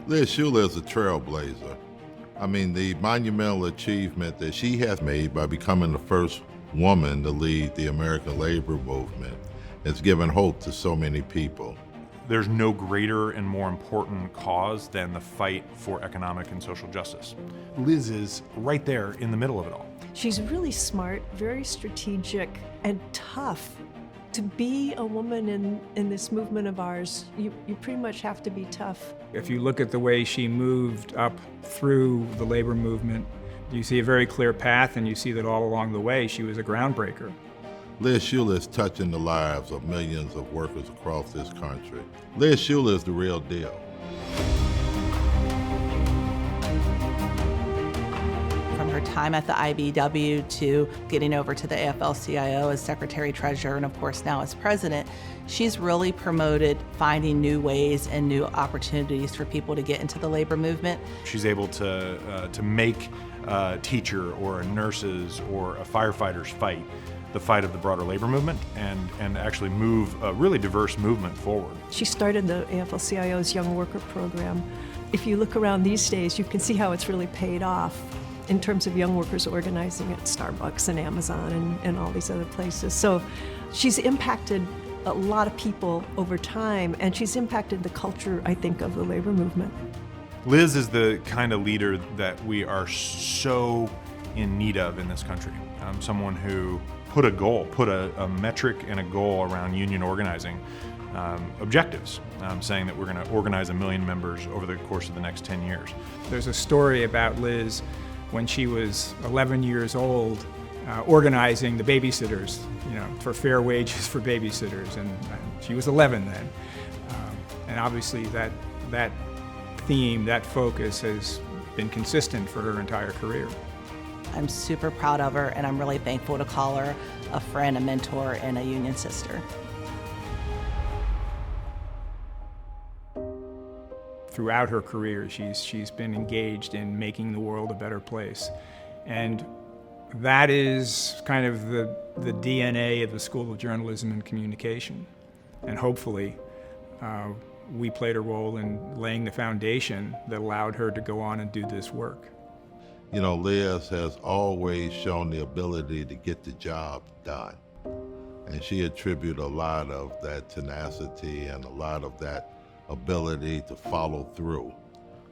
Liz Shuler is a trailblazer. I mean, the monumental achievement that she has made by becoming the first woman to lead the American labor movement has given hope to so many people. There's no greater and more important cause than the fight for economic and social justice. Liz is right there in the middle of it all. She's really smart, very strategic, and tough. To be a woman in this movement of ours, you pretty much have to be tough. If you look at the way she moved up through the labor movement, you see a very clear path, and you see that all along the way she was a groundbreaker. Liz Shuler is touching the lives of millions of workers across this country. Liz Shuler is the real deal. From her time at the IBEW to getting over to the AFL-CIO as secretary-treasurer and of course now as president, she's really promoted finding new ways and new opportunities for people to get into the labor movement. She's able to make a teacher or a nurse's or a firefighter's fight the fight of the broader labor movement and actually move a really diverse movement forward. She started the AFL-CIO's Young Worker Program. If you look around these days, you can see how it's really paid off in terms of young workers organizing at Starbucks and Amazon and all these other places. So she's impacted a lot of people over time, and she's impacted the culture, I think, of the labor movement. Liz is the kind of leader that we are so in need of in this country. Someone who put a metric and a goal around union organizing objectives, saying that we're going to organize 1 million members over the course of the next 10 years. There's a story about Liz when she was 11 years old, organizing the babysitters, for fair wages for babysitters, and she was 11 then. And obviously that theme, that focus has been consistent for her entire career. I'm super proud of her, and I'm really thankful to call her a friend, a mentor, and a union sister. Throughout her career, she's been engaged in making the world a better place. And that is kind of the DNA of the School of Journalism and Communication. And hopefully, we played a role in laying the foundation that allowed her to go on and do this work. Liz has always shown the ability to get the job done. And she attributes a lot of that tenacity and a lot of that ability to follow through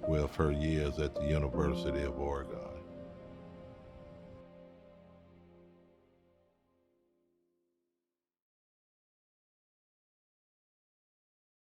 with her years at the University of Oregon.